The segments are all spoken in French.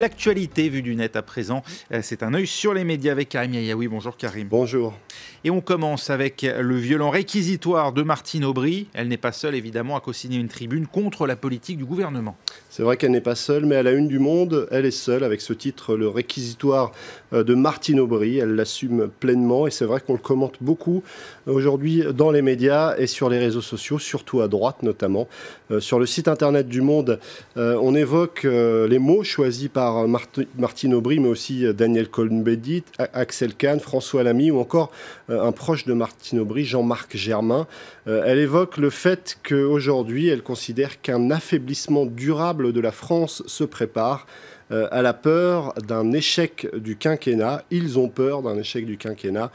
L'actualité vue du net à présent, c'est un œil sur les médias avec Karim Yayaoui. Bonjour Karim. Bonjour. Et on commence avec le violent réquisitoire de Martine Aubry. Elle n'est pas seule évidemment à co-signer une tribune contre la politique du gouvernement. C'est vrai qu'elle n'est pas seule, mais à la une du Monde, elle est seule avec ce titre, le réquisitoire de Martine Aubry. Elle l'assume pleinement et c'est vrai qu'on le commente beaucoup aujourd'hui dans les médias et sur les réseaux sociaux, surtout à droite notamment. Sur le site internet du Monde, on évoque les mots choisis par Martine Aubry, mais aussi Daniel Cohn-Bendit, Axel Kahn, François Lamy ou encore un proche de Martine Aubry, Jean-Marc Germain. Elle évoque le fait qu'aujourd'hui, elle considère qu'un affaiblissement durable de la France se prépare. À la peur d'un échec du quinquennat. Ils ont peur d'un échec du quinquennat.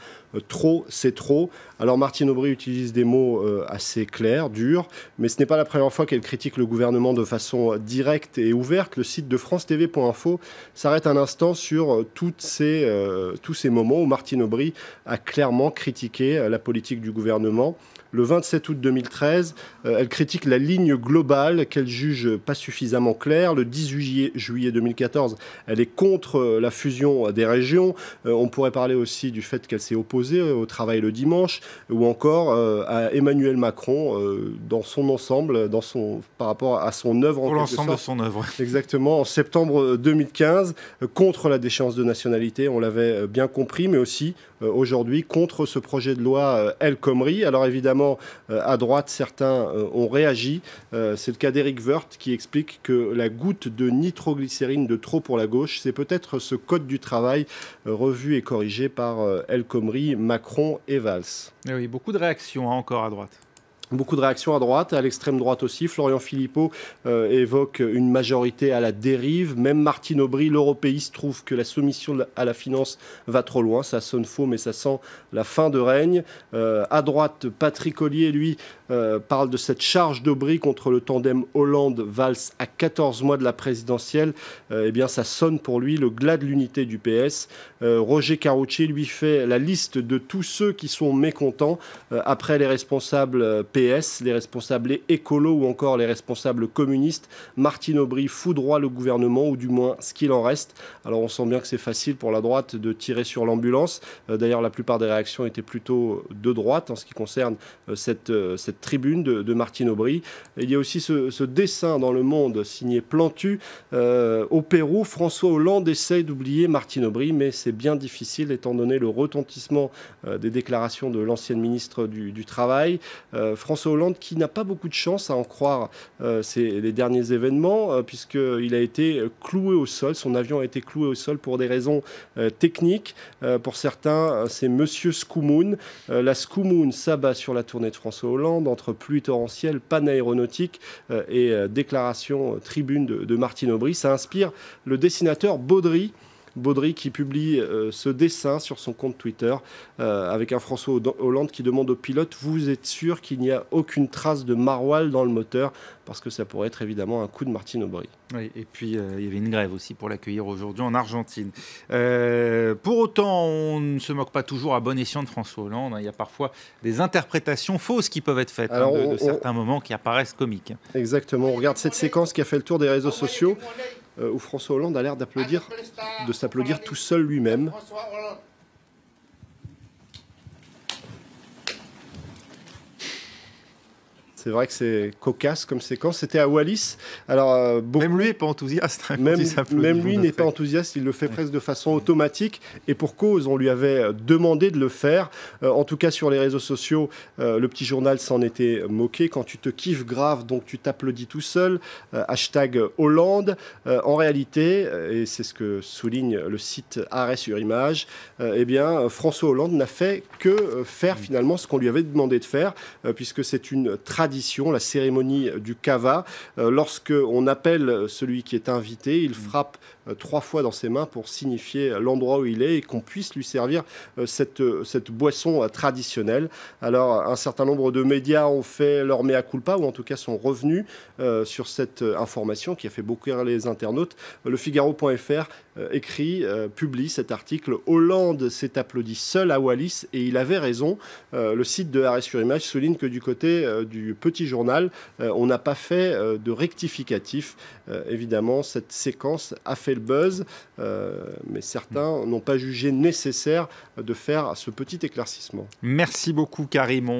Trop, c'est trop. Alors Martine Aubry utilise des mots assez clairs, durs, mais ce n'est pas la première fois qu'elle critique le gouvernement de façon directe et ouverte. Le site de francetv.info s'arrête un instant sur tous ces moments où Martine Aubry a clairement critiqué la politique du gouvernement. Le 27 août 2013, elle critique la ligne globale qu'elle juge pas suffisamment claire. Le 18 juillet 2014, elle est contre la fusion des régions. On pourrait parler aussi du fait qu'elle s'est opposée au travail le dimanche, ou encore à Emmanuel Macron dans son ensemble, par rapport à son œuvre. Pour l'ensemble de son œuvre. Exactement. En septembre 2015, contre la déchéance de nationalité, on l'avait bien compris, mais aussi aujourd'hui contre ce projet de loi El Khomri. Alors évidemment, à droite, certains ont réagi. C'est le cas d'Éric Woerth qui explique que la goutte de nitroglycérine de trop pour la gauche, c'est peut-être ce code du travail revu et corrigé par El Khomri, Macron et Valls. Oui, beaucoup de réactions encore à droite. Beaucoup de réactions à droite, à l'extrême droite aussi. Florian Philippot évoque une majorité à la dérive. Même Martine Aubry, l'européiste, trouve que la soumission à la finance va trop loin. Ça sonne faux, mais ça sent la fin de règne. À droite, Patrick Ollier, lui, parle de cette charge d'Aubry contre le tandem Hollande-Valls à 14 mois de la présidentielle. Eh bien, ça sonne pour lui le glas de l'unité du PS. Roger Karoutchi, lui, fait la liste de tous ceux qui sont mécontents après les responsables PS, les responsables écolos ou encore les responsables communistes. Martine Aubry foudroie le gouvernement, ou du moins ce qu'il en reste. Alors on sent bien que c'est facile pour la droite de tirer sur l'ambulance. D'ailleurs, la plupart des réactions étaient plutôt de droite en ce qui concerne cette tribune de Martine Aubry. Il y a aussi ce dessin dans Le Monde signé Plantu. Au Pérou, François Hollande essaye d'oublier Martine Aubry, mais c'est bien difficile étant donné le retentissement des déclarations de l'ancienne ministre du Travail. François Hollande qui n'a pas beaucoup de chance à en croire les derniers événements, puisqu'il a été cloué au sol. Son avion a été cloué au sol pour des raisons techniques. Pour certains, c'est Monsieur Scoumoun. La Scoumoun s'abat sur la tournée de François Hollande entre pluie torrentielle, panne aéronautique et déclaration tribune de Martine Aubry. Ça inspire le dessinateur Baudry qui publie ce dessin sur son compte Twitter avec un François Hollande qui demande au pilote « Vous êtes sûr qu'il n'y a aucune trace de maroilles dans le moteur ?» Parce que ça pourrait être évidemment un coup de Martine Aubry. Oui, et puis il y avait une grève aussi pour l'accueillir aujourd'hui en Argentine. Pour autant, on ne se moque pas toujours à bon escient de François Hollande. Il y a parfois des interprétations fausses qui peuvent être faites de certains moments qui apparaissent comiques. Exactement. On regarde cette séquence qui a fait le tour des réseaux sociaux où François Hollande a l'air de s'applaudir tout seul lui-même. C'est vrai que c'est cocasse comme séquence. C'était à Wallis. Alors, même lui n'est pas enthousiaste. Même lui n'est pas enthousiaste. Il le fait presque de façon automatique. Et pour cause, on lui avait demandé de le faire. En tout cas, sur les réseaux sociaux, le petit journal s'en était moqué. Quand tu te kiffes grave, donc tu t'applaudis tout seul. Hashtag Hollande. En réalité, et c'est ce que souligne le site Arrêt sur Image, eh bien, François Hollande n'a fait que faire finalement ce qu'on lui avait demandé de faire, puisque c'est une tradition, la cérémonie du cava. Lorsque on appelle celui qui est invité, il frappe 3 fois dans ses mains pour signifier l'endroit où il est et qu'on puisse lui servir cette boisson traditionnelle. Alors, un certain nombre de médias ont fait leur mea culpa, ou en tout cas sont revenus sur cette information qui a fait beaucoup rire les internautes. Le Figaro.fr publie cet article « Hollande s'est applaudi seul à Wallis et il avait raison ». Le site de Arrêt sur Image souligne que du côté du petit journal, on n'a pas fait de rectificatif. Évidemment, cette séquence a fait le buzz, mais certains n'ont pas jugé nécessaire de faire ce petit éclaircissement. Merci beaucoup, Karim.